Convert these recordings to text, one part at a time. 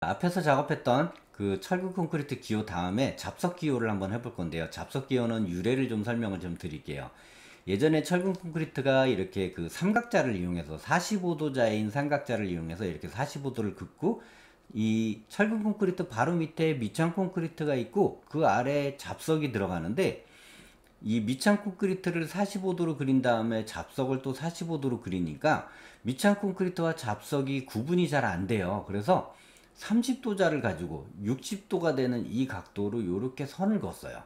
앞에서 작업했던 그 철근 콘크리트 기호 다음에 잡석 기호를 한번 해볼 건데요. 잡석 기호는 유래를 좀 설명을 좀 드릴게요. 예전에 철근 콘크리트가 이렇게 그 삼각자를 이용해서 45도자인 삼각자를 이용해서 이렇게 45도를 긋고, 이 철근 콘크리트 바로 밑에 밑창 콘크리트가 있고 그 아래에 잡석이 들어가는데, 이 밑창 콘크리트를 45도로 그린 다음에 잡석을 또 45도로 그리니까 밑창 콘크리트와 잡석이 구분이 잘 안 돼요. 그래서 30도자를 가지고 60도가 되는 이 각도로 이렇게 선을 그었어요.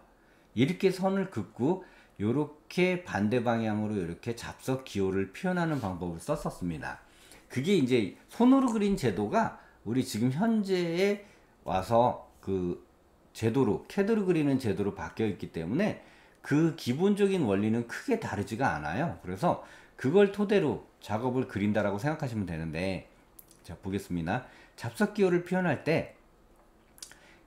이렇게 선을 긋고 이렇게 반대 방향으로 이렇게 잡석 기호를 표현하는 방법을 썼었습니다. 그게 이제 손으로 그린 제도가 우리 지금 현재에 와서 그 제도로, 캐드로 그리는 제도로 바뀌어 있기 때문에 그 기본적인 원리는 크게 다르지가 않아요. 그래서 그걸 토대로 작업을 그린다라고 생각하시면 되는데, 자 보겠습니다. 잡석 기호를 표현할 때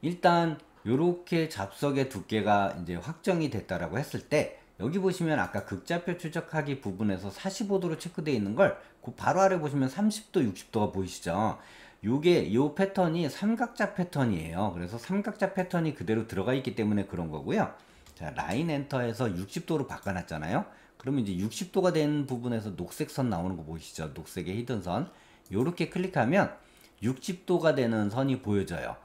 일단 요렇게 잡석의 두께가 이제 확정이 됐다라고 했을 때, 여기 보시면 아까 극좌표 추적하기 부분에서 45도로 체크되어 있는 걸 그 바로 아래 보시면 30도, 60도가 보이시죠? 요게 요 패턴이 삼각자 패턴이에요. 그래서 삼각자 패턴이 그대로 들어가 있기 때문에 그런 거고요. 자, 라인 엔터에서 60도로 바꿔놨잖아요. 그러면 이제 60도가 된 부분에서 녹색 선 나오는 거 보이시죠? 녹색의 히든 선. 요렇게 클릭하면 60도가 되는 선이 보여져요.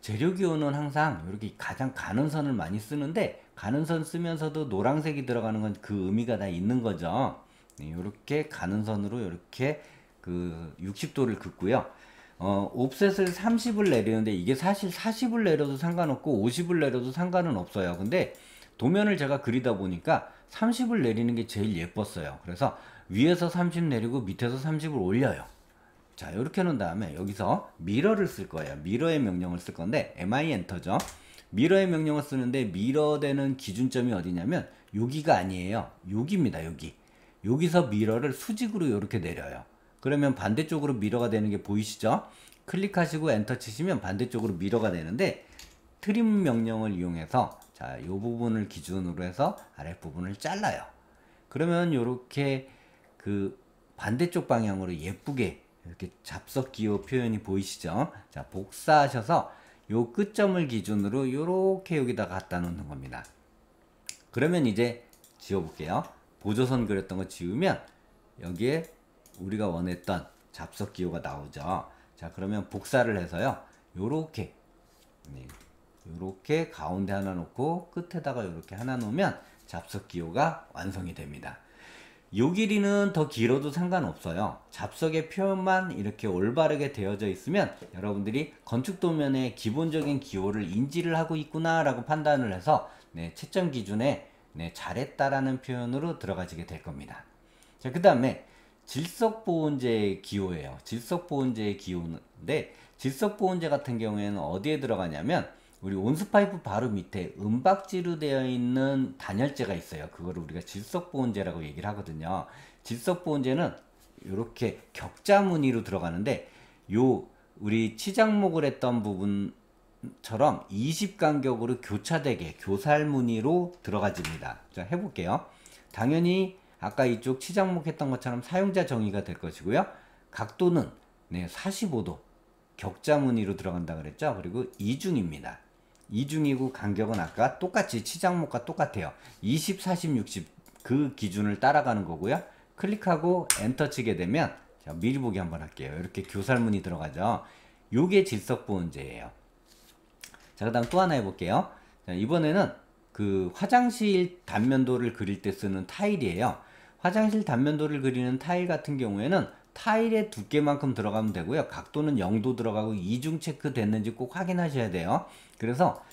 재료기호는 항상 이렇게 가장 가는 선을 많이 쓰는데, 가는 선 쓰면서도 노란색이 들어가는 건 그 의미가 다 있는 거죠. 네, 이렇게 가는 선으로 이렇게 그 60도를 긋고요. 옵셋을 30을 내리는데 이게 사실 40을 내려도 상관없고 50을 내려도 상관은 없어요. 근데 도면을 제가 그리다 보니까 30을 내리는 게 제일 예뻤어요. 그래서 위에서 30 내리고 밑에서 30을 올려요. 자, 이렇게 해놓은 다음에 여기서 미러를 쓸 거예요. 미러의 명령을 쓸 건데 mi 엔터죠. 미러의 명령을 쓰는데 미러 되는 기준점이 어디냐면 여기가 아니에요. 여기입니다. 여기. 여기서 미러를 수직으로 이렇게 내려요. 그러면 반대쪽으로 미러가 되는 게 보이시죠? 클릭하시고 엔터 치시면 반대쪽으로 미러가 되는데, 트림 명령을 이용해서 자, 이 부분을 기준으로 해서 아랫부분을 잘라요. 그러면 이렇게 그 반대쪽 방향으로 예쁘게 이렇게 잡석 기호 표현이 보이시죠? 자, 복사하셔서 요 끝점을 기준으로 이렇게 여기다 갖다 놓는 겁니다. 그러면 이제 지워볼게요. 보조선 그렸던 거 지우면 여기에 우리가 원했던 잡석 기호가 나오죠. 자, 그러면 복사를 해서요, 요렇게 요렇게 가운데 하나 놓고 끝에다가 요렇게 하나 놓으면 잡석 기호가 완성이 됩니다. 요 길이는 더 길어도 상관없어요. 잡석의 표현만 이렇게 올바르게 되어져 있으면 여러분들이 건축 도면의 기본적인 기호를 인지를 하고 있구나 라고 판단을 해서 채점 기준에 잘했다라는 표현으로 들어가지게 될 겁니다. 자, 그 다음에 질석보온제의 기호예요. 질석보온제의 기호인데, 질석보온제 같은 경우에는 어디에 들어가냐면 우리 온수파이프 바로 밑에 은박지로 되어 있는 단열재가 있어요. 그거를 우리가 질석보온제라고 얘기를 하거든요. 질석보온제는 이렇게 격자 무늬로 들어가는데, 요 우리 치장목을 했던 부분처럼 20 간격으로 교차되게 교살 무늬로 들어가집니다. 자, 해볼게요. 당연히 아까 이쪽 치장목 했던 것처럼 사용자 정의가 될 것이고요. 각도는 45도 격자 무늬로 들어간다 그랬죠. 그리고 이중입니다. 이중이고 간격은 아까 똑같이 치장목과 똑같아요. 20, 40, 60 그 기준을 따라가는 거고요. 클릭하고 엔터 치게 되면, 자, 미리 보기 한번 할게요. 이렇게 교살문이 들어가죠. 요게 질석보온제예요. 자, 그 다음 또 하나 해볼게요. 자, 이번에는 그 화장실 단면도를 그릴 때 쓰는 타일이에요. 화장실 단면도를 그리는 타일 같은 경우에는 타일의 두께만큼 들어가면 되고요. 각도는 0도 들어가고 이중 체크 됐는지 꼭 확인하셔야 돼요. 그래서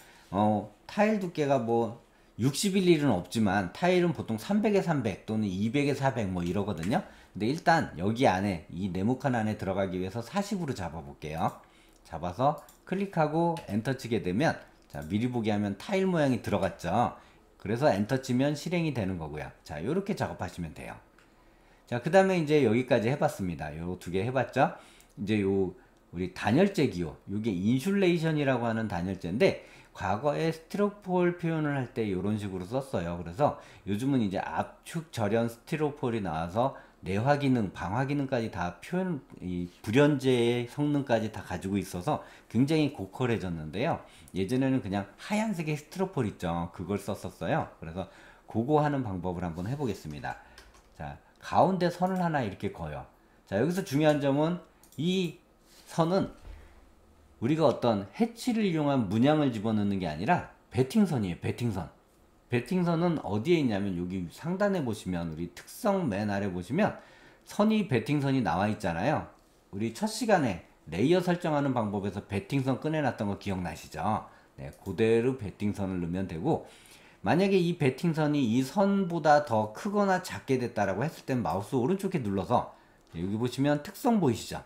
타일 두께가 뭐 60일 일은 없지만 타일은 보통 300에 300 또는 200에 400 뭐 이러거든요. 근데 일단 여기 안에 이 네모칸 안에 들어가기 위해서 40으로 잡아 볼게요. 잡아서 클릭하고 엔터 치게 되면, 자, 미리 보기 하면 타일 모양이 들어갔죠. 그래서 엔터 치면 실행이 되는 거고요. 자, 요렇게 작업하시면 돼요. 자, 그 다음에 이제 여기까지 해봤습니다. 요 두 개 해봤죠? 이제 요 우리 단열재 기호, 요게 인슐레이션이라고 하는 단열재인데, 과거에 스티로폴 표현을 할 때 이런 식으로 썼어요. 그래서 요즘은 이제 압축 절연 스티로폴이 나와서 내화 기능, 방화 기능까지 다 표현, 이 불연제의 성능까지 다 가지고 있어서 굉장히 고퀄해졌는데요. 예전에는 그냥 하얀색의 스티로폴 있죠. 그걸 썼었어요. 그래서 그거 하는 방법을 한번 해보겠습니다. 자, 가운데 선을 하나 이렇게 그어요. 자, 여기서 중요한 점은 이 선은 우리가 어떤 해치를 이용한 문양을 집어넣는 게 아니라 베팅선이에요. 베팅선. 베팅선은 어디에 있냐면 여기 상단에 보시면 우리 특성 맨 아래 보시면 선이 베팅선이 나와 있잖아요. 우리 첫 시간에 레이어 설정하는 방법에서 베팅선 꺼내놨던 거 기억나시죠? 네, 그대로 베팅선을 넣으면 되고, 만약에 이 베팅선이 이 선보다 더 크거나 작게 됐다라고 했을 땐 마우스 오른쪽에 눌러서 여기 보시면 특성 보이시죠?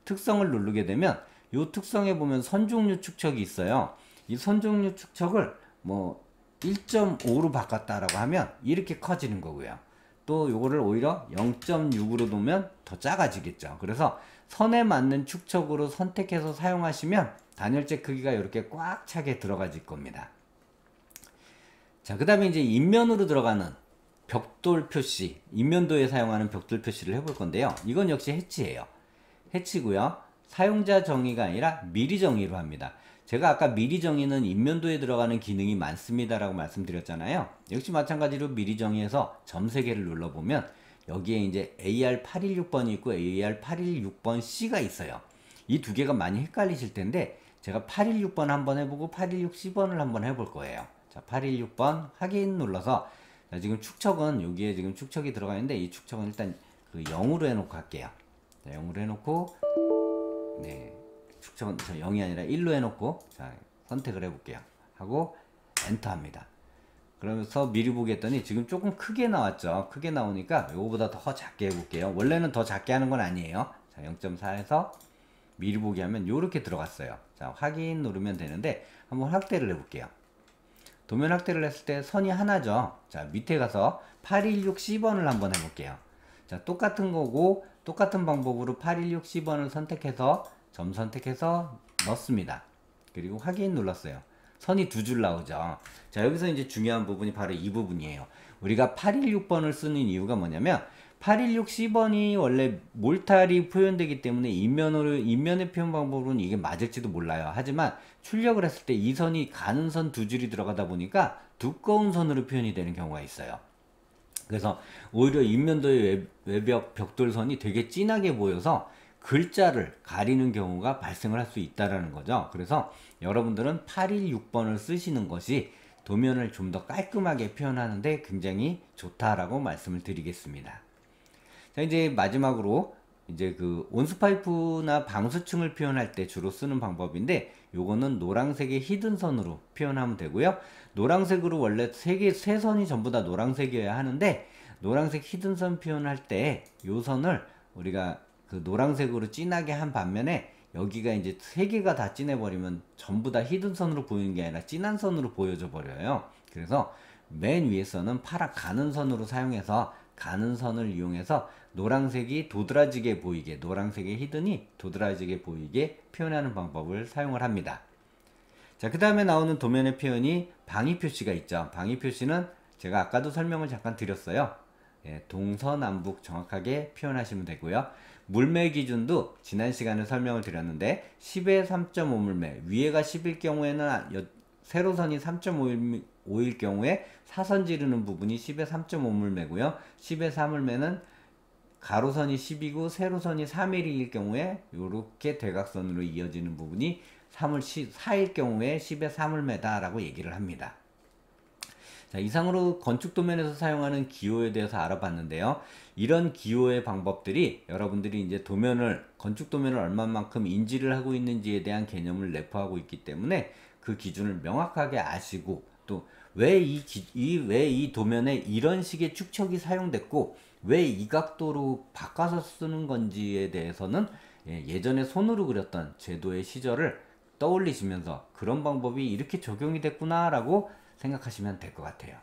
특성을 누르게 되면 이 특성에 보면 선 종류 축척이 있어요. 이 선 종류 축척을 뭐 1.5로 바꿨다라고 하면 이렇게 커지는 거고요. 또 요거를 오히려 0.6으로 놓으면 더 작아지겠죠. 그래서 선에 맞는 축척으로 선택해서 사용하시면 단열재 크기가 이렇게 꽉 차게 들어가질 겁니다. 자, 그 다음에 이제 인면으로 들어가는 벽돌 표시, 인면도에 사용하는 벽돌 표시를 해볼 건데요. 이건 역시 해치예요. 해치고요. 사용자 정의가 아니라 미리 정의로 합니다. 제가 아까 미리 정의는 인면도에 들어가는 기능이 많습니다 라고 말씀드렸잖아요. 역시 마찬가지로 미리 정의해서 점 3개를 눌러보면 여기에 이제 AR816번이 있고 AR816번C가 있어요. 이 두 개가 많이 헷갈리실 텐데 제가 816번 한번 해보고 816C번을 한번 해볼 거예요. 자, 816번 확인 눌러서, 자, 지금 축척은 여기에 지금 축척이 들어가 있는데 이 축척은 일단 그 0으로 해놓고 할게요. 자, 0으로 해놓고, 네, 축척은 저 0이 아니라 1로 해놓고, 자, 선택을 해볼게요. 하고 엔터 합니다. 그러면서 미리 보기 했더니 지금 조금 크게 나왔죠. 크게 나오니까 요거보다 더 작게 해볼게요. 원래는 더 작게 하는 건 아니에요. 자, 0.4에서 미리 보기 하면 요렇게 들어갔어요. 자, 확인 누르면 되는데 한번 확대를 해볼게요. 도면 확대를 했을 때 선이 하나죠. 자, 밑에 가서 816C번을 한번 해볼게요. 자, 똑같은 거고 똑같은 방법으로 816C번을 선택해서 점 선택해서 넣습니다. 그리고 확인 눌렀어요. 선이 두 줄 나오죠. 자, 여기서 이제 중요한 부분이 바로 이 부분이에요. 우리가 816번을 쓰는 이유가 뭐냐면 816C번이 원래 몰탈이 표현되기 때문에 인면의 표현 방법으로는 이게 맞을지도 몰라요. 하지만 출력을 했을 때 이 선이 가는 선 두 줄이 들어가다 보니까 두꺼운 선으로 표현이 되는 경우가 있어요. 그래서 오히려 인면도의 외벽 벽돌선이 되게 진하게 보여서 글자를 가리는 경우가 발생을 할 수 있다라는 거죠. 그래서 여러분들은 816번을 쓰시는 것이 도면을 좀 더 깔끔하게 표현하는데 굉장히 좋다라고 말씀을 드리겠습니다. 자, 이제 마지막으로 이제 그 온수파이프나 방수층을 표현할 때 주로 쓰는 방법인데 요거는 노란색의 히든 선으로 표현하면 되고요. 노란색으로 원래 세 선이 전부 다 노란색이어야 하는데 노란색 히든 선 표현할 때 요 선을 우리가 그 노란색으로 진하게 한 반면에 여기가 이제 세 개가 다 진해버리면 전부 다 히든 선으로 보이는 게 아니라 진한 선으로 보여져 버려요. 그래서 맨 위에서는 파란 가는 선으로 사용해서 가는 선을 이용해서 노란색이 도드라지게 보이게, 노란색의 히든이 도드라지게 보이게 표현하는 방법을 사용을 합니다. 자, 그 다음에 나오는 도면의 표현이 방위 표시가 있죠. 방위 표시는 제가 아까도 설명을 잠깐 드렸어요. 예, 동서남북 정확하게 표현하시면 되고요. 물매 기준도 지난 시간에 설명을 드렸는데 10에 3.5물매, 위에가 10일 경우에는 세로선이 3.5일 경우에 사선 지르는 부분이 10에 3.5물매고요. 10에 4물매는 가로선이 10이고 세로선이 3일일 경우에 이렇게 대각선으로 이어지는 부분이 4일 경우에 10에 3물매다 라고 얘기를 합니다. 자, 이상으로 건축 도면에서 사용하는 기호에 대해서 알아봤는데요. 이런 기호의 방법들이 여러분들이 이제 건축 도면을 얼마만큼 인지를 하고 있는지에 대한 개념을 내포하고 있기 때문에 그 기준을 명확하게 아시고 또 왜 이 도면에 이런 식의 축척이 사용됐고 왜 이 각도로 바꿔서 쓰는 건지에 대해서는 예전에 손으로 그렸던 제도의 시절을 떠올리시면서 그런 방법이 이렇게 적용이 됐구나 라고 생각하시면 될 것 같아요.